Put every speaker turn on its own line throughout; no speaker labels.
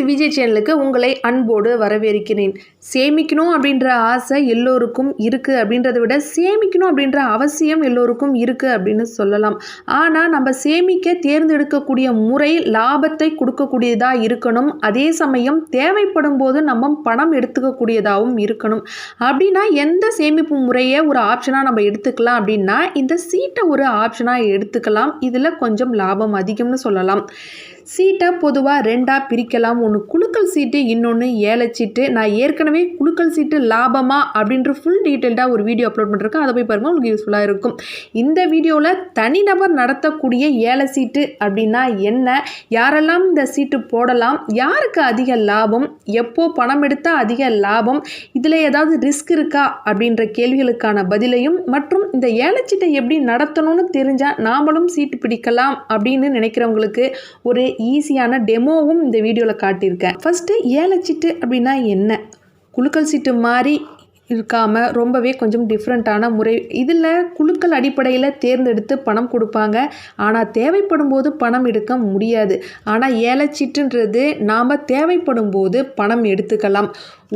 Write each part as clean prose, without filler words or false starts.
விஜய் சேனலுக்கு உங்களை அன்போடு வரவேற்கிறேன். சேமிக்கணும் அப்படின்ற ஆசை எல்லோருக்கும் இருக்குது அப்படின்றத விட சேமிக்கணும் அப்படின்ற அவசியம் எல்லோருக்கும் இருக்குது அப்படின்னு சொல்லலாம். ஆனால் நம்ம சேமிக்க தேர்ந்தெடுக்கக்கூடிய முறை லாபத்தை கொடுக்கக்கூடியதாக இருக்கணும். அதே சமயம் தேவைப்படும் போது நம்ம பணம் எடுத்துக்கக்கூடியதாகவும் இருக்கணும். அப்படின்னா எந்த சேமிப்பு முறையை ஒரு ஆப்ஷனாக நம்ம எடுத்துக்கலாம் அப்படின்னா இந்த சீட்டை ஒரு ஆப்ஷனாக எடுத்துக்கலாம். இதில் கொஞ்சம் லாபம் அதிகம்னு சொல்லலாம். சீட்டை பொதுவாக ரெண்டாக பிரிக்கலாம். ஒன்று குலுக்கல் சீட்டு, இன்னொன்று ஏலச்சீட்டு. நான் ஏற்கனவே குலுக்கல் சீட்டு லாபமா அப்படின்ற ஃபுல் டீட்டெயில்டாக ஒரு வீடியோ அப்லோட் பண்ணிருக்கேன். அதை போய் பாருங்கள், உங்களுக்கு யூஸ்ஃபுல்லாக இருக்கும். இந்த வீடியோவில் தனிநபர் நடத்தக்கூடிய ஏல சீட்டு அப்படின்னா என்ன, யாரெல்லாம் இந்த சீட்டு போடலாம், யாருக்கு அதிக லாபம், எப்போ பணம் எடுத்தால் அதிக லாபம், இதில் ஏதாவது ரிஸ்க் இருக்கா அப்படின்ற கேள்விகளுக்கான பதிலையும் மற்றும் இந்த ஏலச்சீட்டை எப்படி நடத்தணும்னு தெரிஞ்சால் நாமளும் சீட்டு பிடிக்கலாம் அப்படின்னு நினைக்கிறவங்களுக்கு ஒரு ஈஸியான டெமோவும் இந்த வீடியோவில் காட்டியிருக்கேன். ஃபஸ்ட்டு ஏலச்சீட்டு அப்படின்னா என்ன? குலுக்கல் சீட்டு மாதிரி இருக்காமல் ரொம்பவே கொஞ்சம் டிஃப்ரெண்ட்டான முறை. இதில் குலுக்கல் அடிப்படையில் தேர்ந்தெடுத்து பணம் கொடுப்பாங்க. ஆனால் தேவைப்படும் போது பணம் எடுக்க முடியாது. ஆனால் ஏலச்சீட்டுன்றது நாம் தேவைப்படும் போது பணம் எடுத்துக்கலாம்.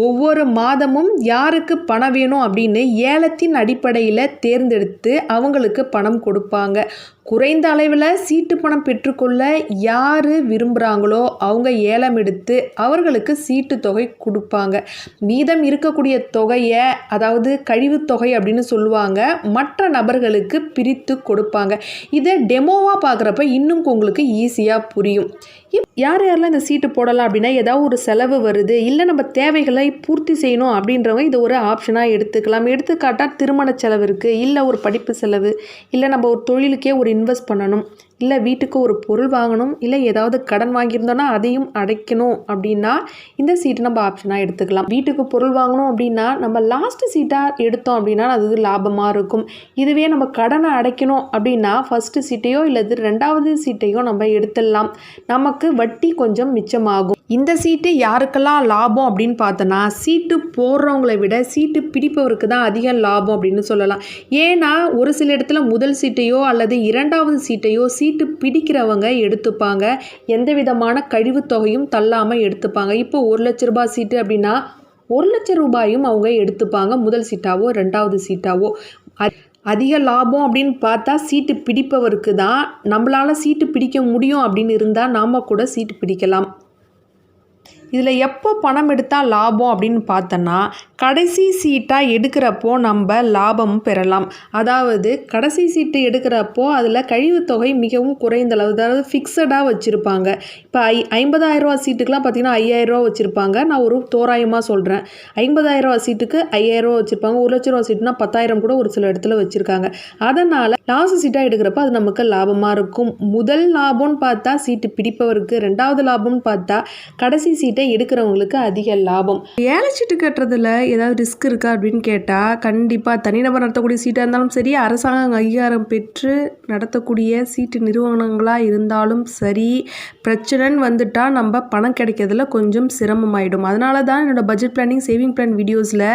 ஒவ்வொரு மாதமும் யாருக்கு பணம் வேணும் அப்படின்னு ஏலத்தின் அடிப்படையில் தேர்ந்தெடுத்து அவங்களுக்கு பணம் கொடுப்பாங்க. குறைந்த அளவில் சீட்டு பணம் பெற்றுக்கொள்ள யார் விரும்புகிறாங்களோ அவங்க ஏலம் எடுத்து அவர்களுக்கு சீட்டு தொகை கொடுப்பாங்க. மீதம் இருக்கக்கூடிய தொகையை, அதாவது கழிவுத்தொகை அப்படின்னு சொல்லுவாங்க, மற்ற நபர்களுக்கு பிரித்து கொடுப்பாங்க. இதை டெமோவாக பார்க்குறப்ப இன்னும் உங்களுக்கு ஈஸியாக புரியும். யார் யாரெல்லாம் இந்த சீட்டு போடலாம் அப்படின்னா, ஏதாவது ஒரு செலவு வருது, இல்லை நம்ம தேவைகளை பூர்த்தி செய்யணும் அப்படின்றவங்க இது ஒரு ஆப்ஷனாக எடுத்துக்கலாம். எடுத்துக்காட்டால் திருமண செலவு இருக்குது, இல்லை ஒரு படிப்பு செலவு, இல்லை நம்ம ஒரு தொழிலுக்கே ஒரு இன்வெஸ்ட் பண்ணணும், இல்லை வீட்டுக்கு ஒரு பொருள் வாங்கணும், இல்லை ஏதாவது கடன் வாங்கியிருந்தோன்னா அதையும் அடைக்கணும் அப்படின்னா இந்த சீட்டு நம்ம ஆப்ஷனாக எடுத்துக்கலாம். வீட்டுக்கு பொருள் வாங்கணும் அப்படின்னா நம்ம லாஸ்ட் சீட்டாக எடுத்தோம் அப்படின்னா அது லாபமாக இருக்கும். இதுவே நம்ம கடனை அடைக்கணும் அப்படின்னா ஃபஸ்ட்டு சீட்டையோ இல்லை ரெண்டாவது சீட்டையோ நம்ம எடுத்துடலாம். நமக்கு வட்டி கொஞ்சம் மிச்சமாகும். இந்த சீட்டு யாருக்கெல்லாம் லாபம் அப்படின்னு பார்த்தோன்னா, சீட்டு போடுறவங்களை விட சீட்டு பிடிப்பவருக்கு தான் அதிக லாபம் அப்படின்னு சொல்லலாம். ஏன்னா ஒரு சில இடத்துல முதல் சீட்டையோ அல்லது இரண்டாவது சீட்டையோ சீட்டு பிடிக்கிறவங்க எடுத்துப்பாங்க. எந்த விதமான கழிவுத்தொகையும் தள்ளாமல் எடுத்துப்பாங்க. இப்போ 1 லட்ச ரூபாய் சீட்டு அப்படின்னா 1 லட்ச ரூபாயும் அவங்க எடுத்துப்பாங்க, முதல் சீட்டாவோ ரெண்டாவது சீட்டாவோ. அதிக லாபம் அப்படின்னு பார்த்தா சீட்டு பிடிப்பவருக்கு தான். நம்மளால் சீட்டு பிடிக்க முடியும் அப்படின்னு இருந்தால் நாம் கூட சீட்டு பிடிக்கலாம். இதில் எப்போ பணம் எடுத்தால் லாபம் அப்படின்னு பார்த்தோன்னா, கடைசி சீட்டாக எடுக்கிறப்போ நம்ம லாபம் பெறலாம். அதாவது கடைசி சீட்டு எடுக்கிறப்போ அதில் கழிவுத்தொகை மிகவும் குறைந்த அளவு, அதாவது ஃபிக்ஸடாக வச்சுருப்பாங்க. இப்போ 50,000 ரூபா சீட்டுக்கெலாம் பார்த்திங்கன்னா 5,000 ரூபா வச்சுருப்பாங்க. நான் ஒரு தோராயமாக சொல்கிறேன். 50,000 ரூபா சீட்டுக்கு 5,000 ரூபா வச்சுருப்பாங்க. 1 லட்ச ரூபா சீட்டுனா 10,000 கூட ஒரு சில இடத்துல வச்சுருக்காங்க. அதனால் லாஸ்ட் சீட்டாக எடுக்கிறப்ப அது நமக்கு லாபமாக இருக்கும். முதல் லாபம்னு பார்த்தா சீட்டு பிடிப்பவருக்கு, ரெண்டாவது லாபம்னு பார்த்தா கடைசி சீட்டை எடுக்கிறவங்களுக்கு அதிக லாபம். ஏலச்சீட்டு கட்டுறதுல ஏதாவது ரிஸ்க் இருக்கா அப்படின்னு கேட்டால், கண்டிப்பாக தனிநபர் நடத்தக்கூடிய சீட்டாக இருந்தாலும் சரி, அரசாங்கம் அங்கீகாரம் பெற்று நடத்தக்கூடிய சீட்டு நிறுவனங்களாக இருந்தாலும் சரி, பிரச்சனைன்னு வந்துட்டால் நம்ம பணம் கிடைக்கிறதுல கொஞ்சம் சிரமமாயிடும். அதனால தான் என்னோடய பட்ஜெட் பிளானிங், சேவிங் பிளான் வீடியோஸில்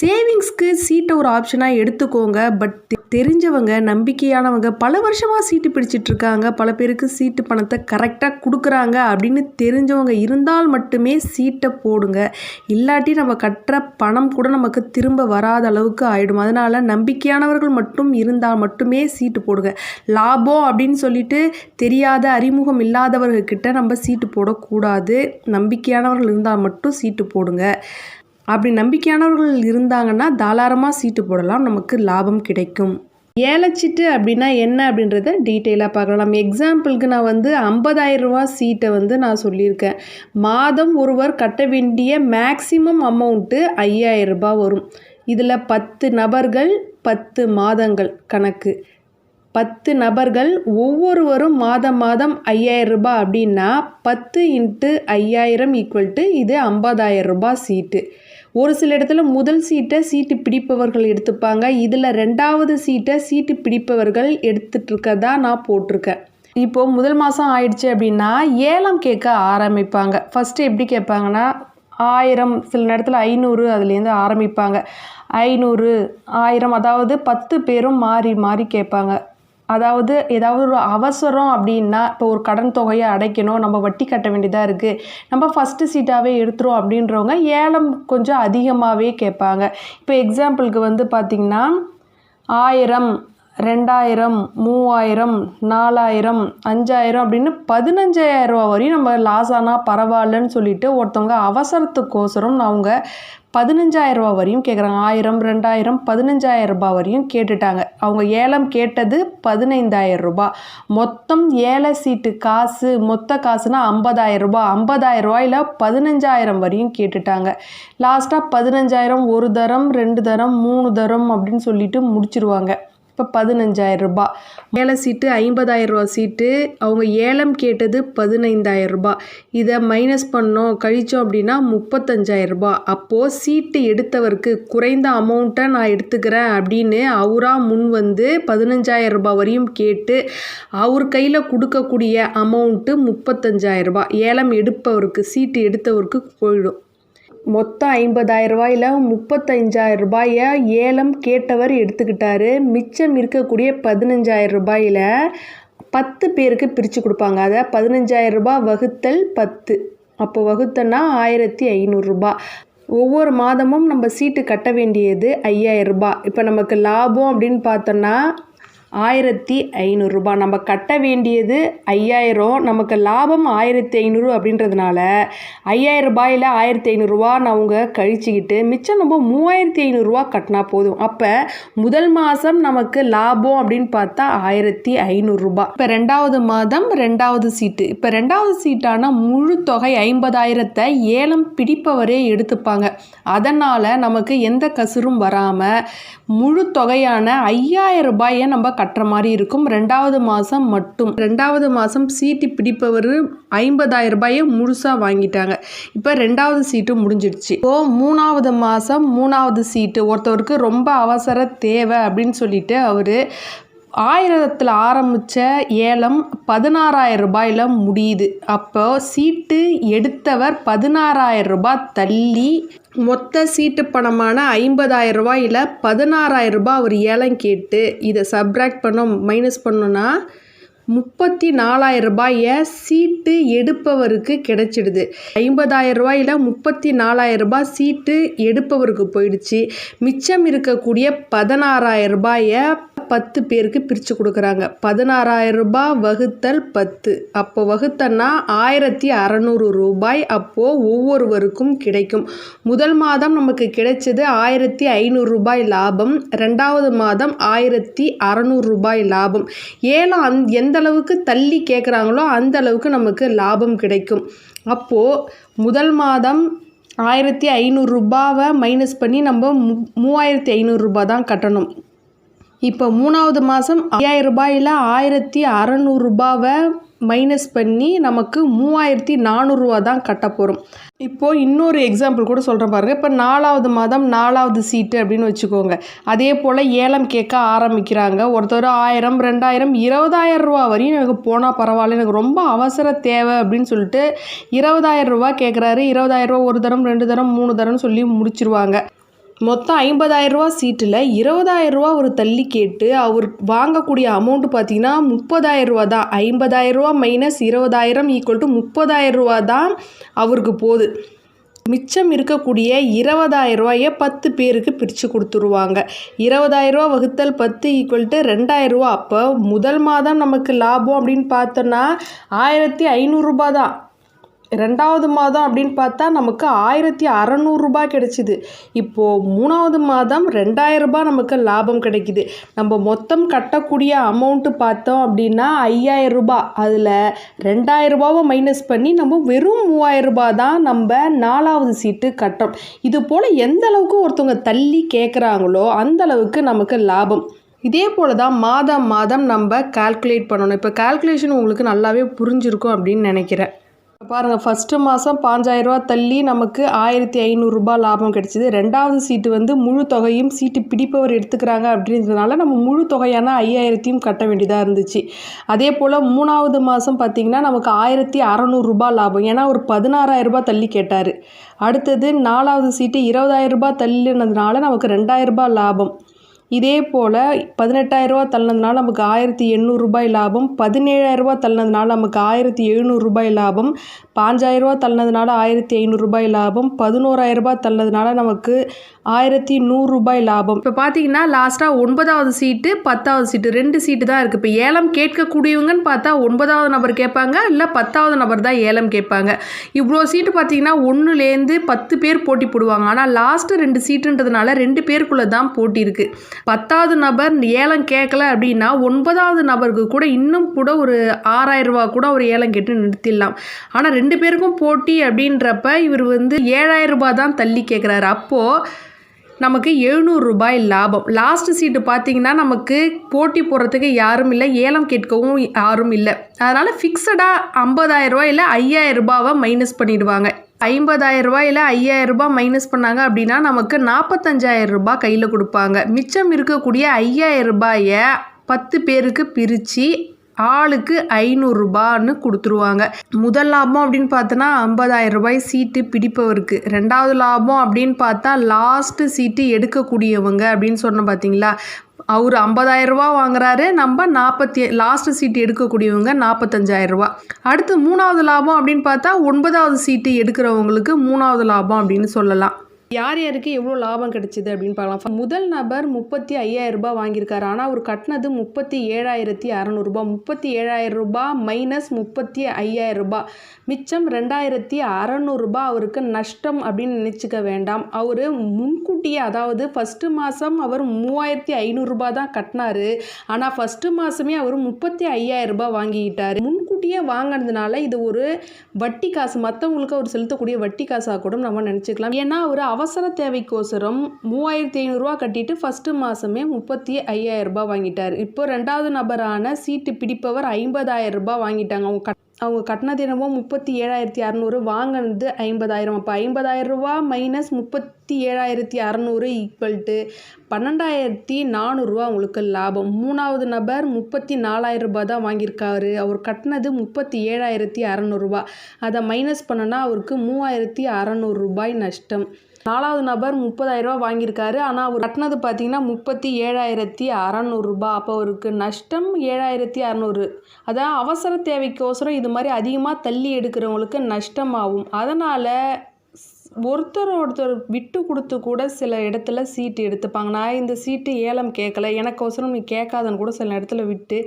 சேவிங்ஸ்க்கு சீட்டை ஒரு ஆப்ஷனாக எடுத்துக்கோங்க. பட் தெரிஞ்சவங்க, நம்பிக்கையானவங்க, பல வருஷமாக சீட்டு பிடிச்சிட்ருக்காங்க, பல பேருக்கு சீட்டு பணத்தை கரெக்டாக கொடுக்குறாங்க அப்படின்னு தெரிஞ்சவங்க இருந்தால் மட்டுமே சீட்டை போடுங்க. இல்லாட்டி நம்ம கட்டுற பணம் கூட நமக்கு திரும்ப வராத அளவுக்கு ஆகிடும். அதனால் நம்பிக்கையானவர்கள் மட்டும் இருந்தால் மட்டுமே சீட்டு போடுங்க. லாபம் அப்படின்னு சொல்லிட்டு தெரியாத, அறிமுகம் இல்லாதவர்கிட்ட நம்ம சீட்டு போடக்கூடாது. நம்பிக்கையானவர்கள் இருந்தால் மட்டும் சீட்டு போடுங்க. அப்படி நம்பிக்கையானவர்கள் இருந்தாங்கன்னா தாராளமாக சீட்டு போடலாம், நமக்கு லாபம் கிடைக்கும். ஏலச்சீட்டு அப்படின்னா என்ன அப்படின்றத டீட்டெயிலாக பார்க்கலாம். எக்ஸாம்பிளுக்கு நான் 50,000 ரூபா சீட்டை நான் சொல்லியிருக்கேன். மாதம் ஒருவர் கட்ட வேண்டிய மேக்சிமம் அமௌண்ட்டு 5,000 ரூபாய் வரும். இதில் 10 நபர்கள் 10 மாதங்கள் கணக்கு. 10 நபர்கள் ஒவ்வொருவரும் மாதம் 5,000 ரூபாய் அப்படின்னா 10 × 5,000 இது 50,000 ரூபாய் சீட்டு. ஒரு சில இடத்துல முதல் சீட்டை சீட்டு பிடிப்பவர்கள் எடுத்துப்பாங்க. இதில் ரெண்டாவது சீட்டை சீட்டு பிடிப்பவர்கள் எடுத்துகிட்ருக்கதா நான் போட்டிருக்கேன். இப்போது முதல் மாதம் ஆயிடுச்சு அப்படின்னா ஏலம் கேட்க ஆரம்பிப்பாங்க. ஃபஸ்ட்டு எப்படி கேட்பாங்கன்னா, 1000 சில நேரத்தில் 500 அதுலேருந்து ஆரம்பிப்பாங்க. 500, 1000 அதாவது 10 பேரும் மாறி மாறி கேட்பாங்க. அதாவது ஏதாவது ஒரு அவசரம் அப்படின்னா, இப்போ ஒரு கடன் தொகையை அடைக்கணும், நம்ம வட்டி கட்ட வேண்டியதாக இருக்குது, நம்ம ஃபஸ்ட்டு சீட்டாகவே எடுத்துரும் அப்படின்றவங்க ஏலம் கொஞ்சம் அதிகமாகவே கேட்பாங்க. இப்போ எக்ஸாம்பிளுக்கு வந்து பார்த்திங்கன்னா 1000, 2000, 3000, 4000, 5000 அப்படின்னு 15,000 ரூபா வரையும் நம்ம லாஸ் ஆனால் பரவாயில்லன்னு சொல்லிட்டு ஒருத்தவங்க அவசரத்துக்கோசரம் அவங்க 15,000 ரூபா வரையும் கேட்குறாங்க. 1000, 2000, 15,000 ரூபாய் வரையும் கேட்டுட்டாங்க. அவங்க ஏலம் கேட்டது 15,000 ரூபாய். மொத்தம் ஏல சீட்டு காசு மொத்த காசுனா 50,000 ரூபாய். 50,000 ரூபாயில் 15,000 வரையும் கேட்டுட்டாங்க. லாஸ்ட்டாக 15,000 ஒரு தரம், 2 தரம், 3 தரம் அப்படின்னு சொல்லிட்டு முடிச்சிருவாங்க. இப்போ 15,000 ரூபாய். ஏல சீட்டு 50,000 ரூபா சீட்டு, அவங்க ஏலம் கேட்டது 15,000 ரூபாய். இதை மைனஸ் பண்ணோம் கழித்தோம் அப்படின்னா 35,000 ரூபாய். அப்போது சீட்டு எடுத்தவருக்கு குறைந்த அமௌண்ட்டை நான் எடுத்துக்கிறேன் அப்படின்னு அவராக முன் வந்து 15,000 ரூபாய் வரையும் கேட்டு அவர் கையில் கொடுக்கக்கூடிய அமௌண்ட்டு 35,000 ரூபாய் ஏலம் எடுப்பவருக்கு சீட்டு எடுத்தவருக்கு போயிடும். மொத்தம் 50,000 ரூபாயில் 35,000 ரூபாயை ஏலம் கேட்டவர் எடுத்துக்கிட்டாரு. மிச்சம் இருக்கக்கூடிய 15,000 ரூபாயில் 10 பேருக்கு பிரித்து கொடுப்பாங்க. அதை 15,000 ரூபாய் வகுத்தல் 10, அப்போ வகுத்தனா 1,500 ரூபாய். ஒவ்வொரு மாதமும் நம்ம சீட்டு கட்ட வேண்டியது 5,000 ரூபாய். இப்போ நமக்கு லாபம் அப்படின்னு பார்த்தோன்னா 1,500 ரூபாய். நம்ம கட்ட வேண்டியது 5,000, நமக்கு லாபம் 1,500 அப்படின்றதுனால 5,000 ரூபாயில் 1,500 ரூபா அவங்க கழிச்சிக்கிட்டு மிச்சம் நம்ம 3,500 ரூபா கட்டினா போதும். அப்போ முதல் மாதம் நமக்கு லாபம் அப்படின்னு பார்த்தா 1,500 ரூபாய். இப்போ 2வது மாதம் 2வது சீட்டு. இப்போ 2வது சீட்டான முழு தொகை 50,000 ஏலம் பிடிப்பவரே எடுத்துப்பாங்க. அதனால் நமக்கு எந்த கசுரும் வராமல் முழு தொகையான 5,000 ரூபாயை நம்ம கட்டுற மாதிரி இருக்கும் 2வது மாதம் மட்டும். 2வது மாதம் சீட்டு பிடிப்பவர் 50,000 ரூபாயை முழுசாக வாங்கிட்டாங்க. இப்போ 2வது சீட்டு முடிஞ்சிடுச்சு. இப்போது 3வது மாதம் 3வது சீட்டு ஒருத்தவருக்கு ரொம்ப அவசர தேவை அப்படின்னு சொல்லிட்டு அவர் 1000 ஆரம்பித்த ஏலம் 16,000 ரூபாயில் முடியுது. அப்போ சீட்டு எடுத்தவர் 16,000 ரூபாய் தள்ளி மொத்த சீட்டு பணமான 50,000 ரூபாயில் 16,000 ரூபாய் அவர் ஏலம் கேட்டு இதை சப்ராக்ட் மைனஸ் பண்ணோன்னா 34,000 ரூபாயை சீட்டு எடுப்பவருக்கு கிடைச்சிடுது. 50,000 ரூபாயில் 34,000 ரூபாய் சீட்டு எடுப்பவருக்கு போயிடுச்சு. மிச்சம் இருக்கக்கூடிய 16,000 ரூபாயை 10 பேருக்கு பிரித்து கொடுக்குறாங்க. 16,000 ரூபாய் வகுத்தல் 10, அப்போ வகுத்தன்னா 1,600 ரூபாய் அப்போது ஒவ்வொருவருக்கும் கிடைக்கும். முதல் மாதம் நமக்கு கிடைச்சது 1,500 ரூபாய் லாபம், 2வது மாதம் 1,600 ரூபாய் லாபம். ஏலம் எந்த அளவுக்கு தள்ளி கேட்குறாங்களோ அந்த அளவுக்கு நமக்கு லாபம் கிடைக்கும். அப்போது முதல் மாதம் 1,500 ரூபாவை மைனஸ் பண்ணி நம்ம 3,500 ரூபாய் தான் கட்டணும். இப்போ 3வது மாதம் 5,000 ரூபாயில் 1,600 ரூபாவை மைனஸ் பண்ணி நமக்கு 3,400 ரூபா தான் கட்ட போகிறோம். இப்போது இன்னொரு எக்ஸாம்பிள் கூட சொல்கிறேன் பாருங்கள். இப்போ 4வது மாதம் 4வது சீட்டு அப்படின்னு வச்சுக்கோங்க. அதே போல் ஏலம் கேட்க ஆரம்பிக்கிறாங்க. ஒருத்தர் 1000, 2000, 20,000 ரூபா வரையும் எனக்கு போனால் பரவாயில்ல, எனக்கு ரொம்ப அவசர தேவை அப்படின்னு சொல்லிட்டு 20,000 ரூபா கேட்குறாரு. 20,000 ரூபா ஒரு தரம், 2 தரம், 3 தரம் சொல்லி முடிச்சிருவாங்க. மொத்தம் 50,000 ரூபா சீட்டில் 20,000 ரூபா ஒரு தள்ளி கேட்டு அவர் வாங்கக்கூடிய அமௌண்ட்டு பார்த்தீங்கன்னா 30,000 ரூபா தான். 50,000 ரூபா மைனஸ் 20,000 ஈக்குவல் டு 30,000 ரூபா தான் அவருக்கு போகுது. மிச்சம் இருக்கக்கூடிய 20,000 ரூபாயை 10 பேருக்கு பிரித்து கொடுத்துருவாங்க. 20,000 ரூபா வகுத்தல் 10 ஈக்குவல் டு 2,000 ரூபா. அப்போ முதல் மாதம் நமக்கு லாபம் அப்படின்னு பார்த்தோன்னா 1,500 ரூபா தான். 2வது மாதம் அப்படின்னு பார்த்தா நமக்கு 1,600 ரூபாய் கிடைச்சிது. இப்போது 3வது மாதம் 2,000 ரூபாய் நமக்கு லாபம் கிடைக்கிது. நம்ம மொத்தம் கட்டக்கூடிய அமௌண்ட்டு பார்த்தோம் அப்படின்னா 5,000 ரூபாய். அதில் 2,000 ரூபாவை மைனஸ் பண்ணி நம்ம வெறும் 3,000 ரூபாய் தான் நம்ம 4வது சீட்டு கட்டோம். இது போல் எந்த அளவுக்கு ஒருத்தவங்க தள்ளி கேட்குறாங்களோ அந்த அளவுக்கு நமக்கு லாபம். இதே போல் தான் மாதம் மாதம் நம்ம கால்குலேட் பண்ணணும். இப்போ கால்குலேஷன் உங்களுக்கு நல்லாவே புரிஞ்சிருக்கும் அப்படின்னு நினைக்கிறேன். பாருங்கள், ஃபஸ்ட்டு மாதம் 5000 தள்ளி நமக்கு 1500 லாபம் கிடைச்சிது. ரெண்டாவது சீட்டு வந்து முழு தொகையும் சீட்டு பிடிப்பவர் எடுத்துக்கிறாங்க அப்படின்றதுனால நம்ம முழு தொகையான 5000 கட்ட வேண்டியதாக இருந்துச்சு. அதே போல் மூணாவது மாதம் பார்த்திங்கன்னா நமக்கு 1600 லாபம். ஏன்னா ஒரு 16000 தள்ளி கேட்டார். அடுத்தது நாலாவது சீட்டு 20000 தள்ளினதுனால நமக்கு 2000 லாபம். இதே போல் 18000 தள்ளினதுனால நமக்கு 1800 லாபம். 17000 தள்ளினதுனால நமக்கு 1700 லாபம். 5000 தள்ளினதுனால 1500 லாபம். 11000 தள்ளினதுனால நமக்கு 1100 லாபம். இப்போ பார்த்தீங்கன்னா லாஸ்ட்டாக 9வது சீட்டு 10வது சீட்டு 2 சீட்டு தான் இருக்குது. இப்போ ஏலம் கேட்கக்கூடியவங்கன்னு பார்த்தா 9வது நபர் கேட்பாங்க, இல்லை 10வது நபர் தான் ஏலம் கேட்பாங்க. இவ்வளோ சீட்டு பார்த்தீங்கன்னா 1லேருந்து 10 பேர் போட்டி போடுவாங்க. ஆனால் லாஸ்ட்டு 2 சீட்டுன்றதுனால 2 பேருக்குள்ளே தான் போட்டி இருக்குது. 10வது நபர் ஏலம் கேட்கல அப்படின்னா 9வது நபருக்கு கூட இன்னும் கூட ஒரு 6000 கூட ஒரு ஏலம் கேட்டு நிறுத்திடலாம். ஆனால் 2 பேருக்கும் போட்டி அப்படின்றப்ப இவர் வந்து 7000 தான் தள்ளி கேட்குறாரு. அப்போது நமக்கு 700 லாபம். லாஸ்ட் சீட்டு பார்த்தீங்கன்னா நமக்கு போட்டி போடுறதுக்கு யாரும் இல்லை, ஏலம் கேட்கவும் யாரும் இல்லை. அதனால் ஃபிக்ஸடாக 50000 இல்லை 5000 மைனஸ் பண்ணிடுவாங்க. 50000 இல்லை 5000 மைனஸ் பண்ணாங்க அப்படின்னா நமக்கு 45000 கையில் கொடுப்பாங்க. மிச்சம் இருக்கக்கூடிய 5000 10 பேருக்கு பிரித்து ஆளுக்கு 500 கொடுத்துருவாங்க. முதல் லாபம் அப்படின்னு பார்த்தோன்னா 50000 சீட்டு பிடிப்பவருக்கு. ரெண்டாவது லாபம் அப்படின்னு பார்த்தா லாஸ்ட்டு சீட்டு எடுக்கக்கூடியவங்க அப்படின்னு சொன்னோம் பார்த்தீங்களா, அவர் 50000 வாங்குறாரு, நம்ம லாஸ்ட்டு சீட்டு எடுக்கக்கூடியவங்க 45000. அடுத்து மூணாவது லாபம் அப்படின்னு பார்த்தா 9வது சீட்டு எடுக்கிறவங்களுக்கு மூணாவது லாபம் அப்படின்னு சொல்லலாம். யார் யாருக்கு எவ்வளோ லாபம் கிடைச்சிது அப்படின்னு பார்க்கலாம். முதல் நபர் 35000 வாங்கியிருக்காரு. ஆனால் அவர் கட்டினது 37600. 37000 மைனஸ் 35000, மிச்சம் 2600 அவருக்கு நஷ்டம் அப்படின்னு நினச்சிக்க வேண்டாம். அவர் முன்கூட்டியே, அதாவது ஃபஸ்ட்டு மாதம் அவர் 3500 தான் கட்டினார். ஆனால் ஃபஸ்ட்டு மாதமே அவர் 35000 வாங்கிக்கிட்டார். முன்கூட்டியே வாங்கினதுனால இது ஒரு வட்டி காசு, மற்றவங்களுக்கு அவர் செலுத்தக்கூடிய வட்டி காசாக கூட நம்ம நினச்சிக்கலாம். ஏன்னா அவர் அவசர தேவைக்கோசரம் 3500 கட்டிட்டு ஃபஸ்ட்டு மாதமே 35000 வாங்கிட்டார். இப்போ ரெண்டாவது நபரான சீட்டு பிடிப்பவர் 50000 வாங்கிட்டாங்க. அவங்க கட்டினது என்னவோ 37600, வாங்கினது 50000. அப்போ 50000 மைனஸ் 37600 ஈக்குவல் டு 12400 அவங்களுக்கு லாபம். மூணாவது நபர் 34000 தான் வாங்கியிருக்காரு. அவர் கட்டினது 37600. அதை மைனஸ் பண்ணனா அவருக்கு 3600 நஷ்டம். நாலாவது நபர் 30000 வாங்கியிருக்காரு. ஆனால் அவர் கட்டினது பார்த்தீங்கன்னா 37600. அப்போ அவருக்கு நஷ்டம் 7600. அதான் அவசர தேவைக்கோசரம் இது மாதிரி அதிகமாக தள்ளி எடுக்கிறவங்களுக்கு நஷ்டமாகும். அதனால் ஒருத்தர் விட்டு கொடுத்து கூட சில இடத்துல சீட்டு எடுத்துப்பாங்க. நான் இந்த சீட்டு ஏலம் கேட்கல, எனக்கோசரம் நீ கேட்காதன்னு கூட சில இடத்துல விட்டு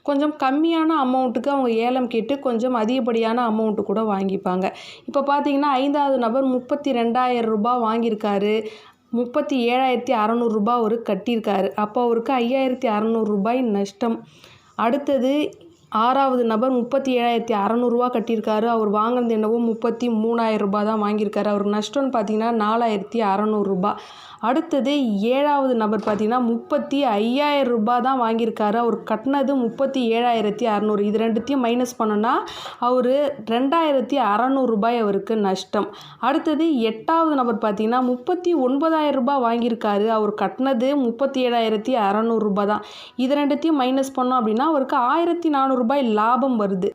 கொஞ்சம் கம்மியான அமௌண்ட்டுக்கு அவங்க ஏலம் கேட்டு கொஞ்சம் அதிகப்படியான அமௌண்ட்டு கூட வாங்கிப்பாங்க. இப்போ பார்த்தீங்கன்னா 5வது நபர் 32000 வாங்கியிருக்காரு. 37600 அவர் கட்டியிருக்காரு. அப்போ அவருக்கு 5600 நஷ்டம். அடுத்தது 6வது நபர் 37600 கட்டியிருக்காரு. அவர் வாங்கினது என்னவோ 33000 தான் வாங்கியிருக்காரு. அவருக்கு நஷ்டம்னு பார்த்தீங்கன்னா 4600. அடுத்தது 7வது நபர் பார்த்தீங்கன்னா 35000 தான் வாங்கியிருக்காரு. அவர் கட்டினது 37600. இது ரெண்டுத்தையும் மைனஸ் பண்ணோன்னா அவர் 2600 அவருக்கு நஷ்டம். அடுத்தது 8வது நபர் பார்த்தீங்கன்னா 39000 வாங்கியிருக்காரு. அவர் கட்டினது 37600 தான். இது ரெண்டுத்தையும் மைனஸ் பண்ணோம் அப்படின்னா அவருக்கு 1400 லாபம் வருது.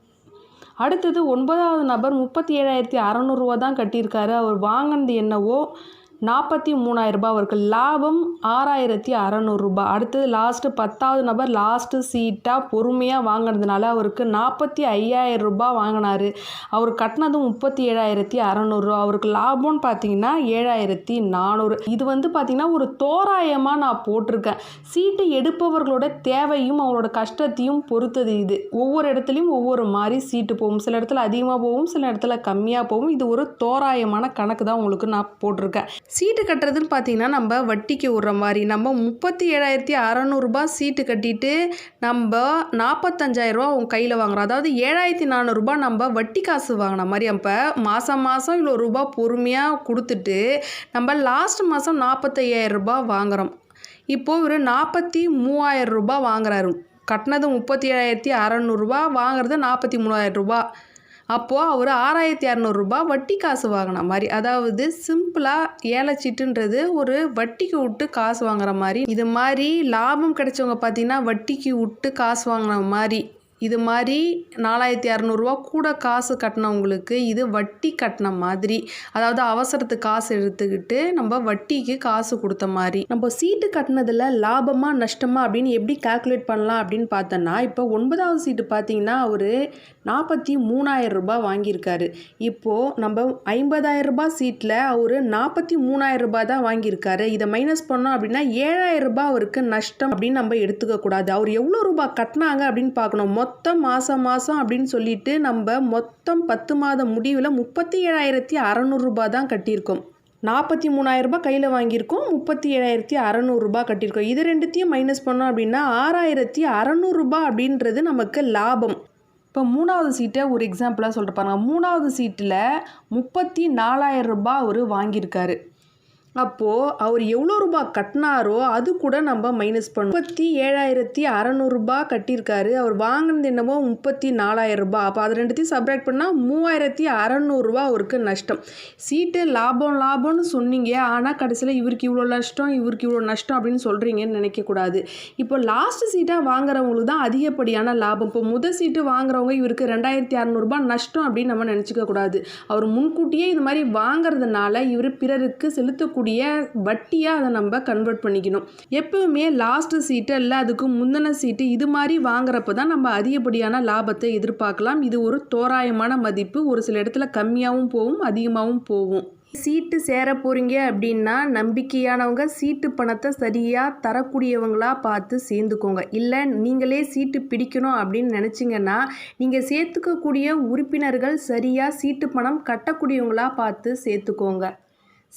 அடுத்தது 9வது நபர் 37600 தான் கட்டியிருக்காரு. அவர் வாங்கினது என்னவோ 43000. அவருக்கு லாபம் 6600. அடுத்தது லாஸ்ட்டு 10வது நபர் லாஸ்ட்டு சீட்டாக பொறுமையாக வாங்கினதுனால அவருக்கு 45000 வாங்கினார். அவர் கட்டினது 37600. அவருக்கு லாபம்னு பார்த்தீங்கன்னா 7400. இது வந்து பார்த்திங்கன்னா ஒரு தோராயமாக நான் போட்டிருக்கேன். சீட்டு எடுப்பவர்களோட தேவையும் அவங்களோட கஷ்டத்தையும் பொறுத்தது. இது ஒவ்வொரு இடத்துலையும் ஒவ்வொரு மாதிரி சீட்டு போகும். சில இடத்துல அதிகமாக போகும், சில இடத்துல கம்மியாக போகும். இது ஒரு தோராயமான கணக்கு தான் உங்களுக்கு நான் போட்டிருக்கேன். சீட்டு கட்டுறதுன்னு பார்த்தீங்கன்னா நம்ம வட்டிக்கு விடுற மாதிரி நம்ம 37600 சீட்டு கட்டிட்டு நம்ம 45000 அவங்க கையில் வாங்குறோம். அதாவது 7400 நம்ம வட்டி காசு வாங்கின மாதிரி. அப்போ மாதம் இவ்வளோ ரூபா பொறுமையாக கொடுத்துட்டு நம்ம லாஸ்ட் மாதம் 45000 வாங்குகிறோம். இப்போது ஒரு 43000 வாங்குறாரு. கட்டினது 37600, வாங்குறது 43000. அப்போது அவர் 6,200 ரூபாய் வட்டி காசு வாங்கின மாதிரி. அதாவது சிம்பிளாக ஏலச்சீட்டுன்றது ஒரு வட்டிக்கு விட்டு காசு வாங்குற மாதிரி. இது மாதிரி லாபம் கிடைச்சவங்க பார்த்தீங்கன்னா வட்டிக்கு விட்டு காசு வாங்கின மாதிரி. இது மாதிரி 4,200 ரூபா கூட காசு கட்டினவங்களுக்கு இது வட்டி கட்டின மாதிரி. அதாவது அவசரத்துக்கு காசு எடுத்துக்கிட்டு நம்ம வட்டிக்கு காசு கொடுத்த மாதிரி. நம்ம சீட்டு கட்டினதில் லாபமா நஷ்டமா அப்படின்னு எப்படி கால்குலேட் பண்ணலாம் அப்படின்னு பார்த்தோன்னா, இப்போ 9வது சீட்டு பார்த்தீங்கன்னா அவர் 43,000 ரூபாய் வாங்கியிருக்காரு. இப்போது நம்ம 50,000 ரூபாய் சீட்டில் அவர் 43,000 ரூபாய் தான் வாங்கியிருக்காரு. இதை மைனஸ் பண்ணோம் அப்படின்னா 7,000 ரூபாய் அவருக்கு நஷ்டம் அப்படின்னு நம்ம எடுத்துக்கக்கூடாது. அவர் எவ்வளோ ரூபாய் கட்டினாங்க அப்படின்னு பார்க்கணும். மொத்தம் மாதம் அப்படின்னு சொல்லிட்டு நம்ம மொத்தம் 10 மாத முடிவில் 37,600 ரூபாய் தான் கட்டியிருக்கோம். 43,000 ரூபாய் கையில் வாங்கியிருக்கோம், 37,600 ரூபாய் கட்டியிருக்கோம். இது ரெண்டுத்தையும் மைனஸ் பண்ணோம் அப்படின்னா 6,600 ரூபாய் அப்படின்றது நமக்கு லாபம். இப்போ 3வது சீட்டை ஒரு எக்ஸாம்பிளாக சொல்லிட்டு பாருங்கள். 3வது சீட்டில் 34,000 ரூபாய் அவர் வாங்கியிருக்காரு. அப்போது அவர் எவ்வளோ ரூபாய் கட்டினாரோ அது கூட நம்ம மைனஸ் பண்ணணும். 37,600 ரூபாய் கட்டியிருக்காரு. அவர் வாங்கினது என்னமோ 34,000 ரூபாய். அப்போ அது ரெண்டுத்தையும் சப்ராக்ட் பண்ணால் 3,600 ரூபாய் அவருக்கு நஷ்டம். சீட்டு லாபம்னு சொன்னீங்க, ஆனால் கடைசியில் இவருக்கு இவ்வளோ நஷ்டம் இவருக்கு இவ்வளோ நஷ்டம் அப்படின்னு சொல்கிறீங்கன்னு நினைக்கக்கூடாது. இப்போ லாஸ்ட் சீட்டாக வாங்குறவங்களுக்கு தான் அதிகப்படியான லாபம். இப்போ முதல் சீட்டு வாங்குறவங்க இவருக்கு 2,600 ரூபாய் நஷ்டம் அப்படின்னு நம்ம நினச்சிக்கக்கூடாது. அவர் முன்கூட்டியே இது மாதிரி வாங்கிறதுனால இவர் பிறருக்கு செலுத்தக்கூடிய வட்டியாக அதை நம்ம கன்வெர்ட் பண்ணிக்கணும். எப்பவுமே லாஸ்ட் சீட்டு இல்லை அதுக்கு முந்தின சீட்டு இது மாதிரி வாங்குறப்ப தான் நம்ம அதிகப்படியான லாபத்தை எதிர்பார்க்கலாம். இது ஒரு தோராயமான மதிப்பு. ஒரு சில இடத்துல கம்மியாகவும் போகும், அதிகமாகவும் போகும். சீட்டு சேர போகிறீங்க அப்படின்னா நம்பிக்கையானவங்க சீட்டு பணத்தை சரியாக தரக்கூடியவங்களா பார்த்து சேர்ந்துக்கோங்க. இல்லை நீங்களே சீட்டு பிடிக்கணும் அப்படின்னு நினச்சிங்கன்னா நீங்கள் சேர்த்துக்கக்கூடிய உறுப்பினர்கள் சரியாக சீட்டு பணம் கட்டக்கூடியவங்களா பார்த்து சேர்த்துக்கோங்க.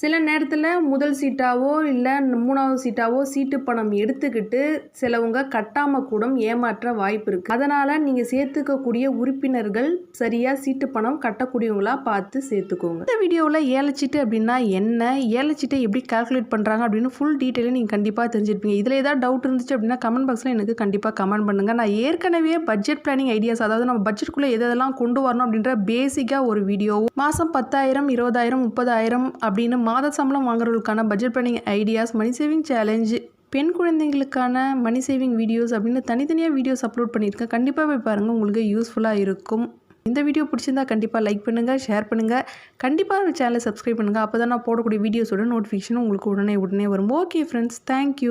சில நேரத்தில் முதல் சீட்டாவோ இல்லை 3வது சீட்டாவோ சீட்டு பணம் எடுத்துக்கிட்டு சிலவங்க கட்டாமல் கூட ஏமாற்ற வாய்ப்பு இருக்குது. அதனால் நீங்கள் சேர்த்துக்கக்கூடிய உறுப்பினர்கள் சரியாக சீட்டு பணம் கட்டக்கூடியவங்களா பார்த்து சேர்த்துக்கோங்க. இந்த வீடியோவில் ஏலச்சீட்டு அப்படின்னா என்ன, ஏலச்சீட்டை எப்படி கால்குலேட் பண்ணுறாங்க அப்படின்னு ஃபுல் டீட்டெயிலும் நீங்கள் கண்டிப்பாக தெரிஞ்சிருப்பீங்க. இதில் ஏதாவது டவுட் இருந்துச்சு அப்படின்னா கமெண்ட் பாக்ஸில் எனக்கு கண்டிப்பாக கமெண்ட் பண்ணுங்கள். நான் ஏற்கனவே பட்ஜெட் பிளானிங் ஐடியாஸ், அதாவது நம்ம பட்ஜெட்டுக்குள்ளே எதெல்லாம் கொண்டு வரணும் அப்படின்ற பேசிக்காக ஒரு வீடியோ, மாதம் 10,000 20,000 30,000 அப்படின்னு மாத சம்பளம் வாங்குறவங்களுக்கான budget planning ideas, money saving challenge, பெண் குழந்தைங்களுக்கான மணி சேவிங் வீடியோஸ் அப்படின்னு தனித்தனியாக வீடியோஸ் அப்லோட் பண்ணியிருக்கேன். கண்டிப்பாக போய் பாருங்கள், உங்களுக்கு யூஸ்ஃபுல்லாக இருக்கும். இந்த வீடியோ பிடிச்சிருந்தா கண்டிப்பாக லைக் பண்ணுங்கள், ஷேர் பண்ணுங்கள், கண்டிப்பாக சேனலை சப்ஸ்கிரைப் பண்ணுங்கள். அப்போ தான் நான் போடக்கூடிய வீடியோஸோட நோட்டிஃபிகேஷன் உங்களுக்கு உடனே வரும். Okay friends, thank you.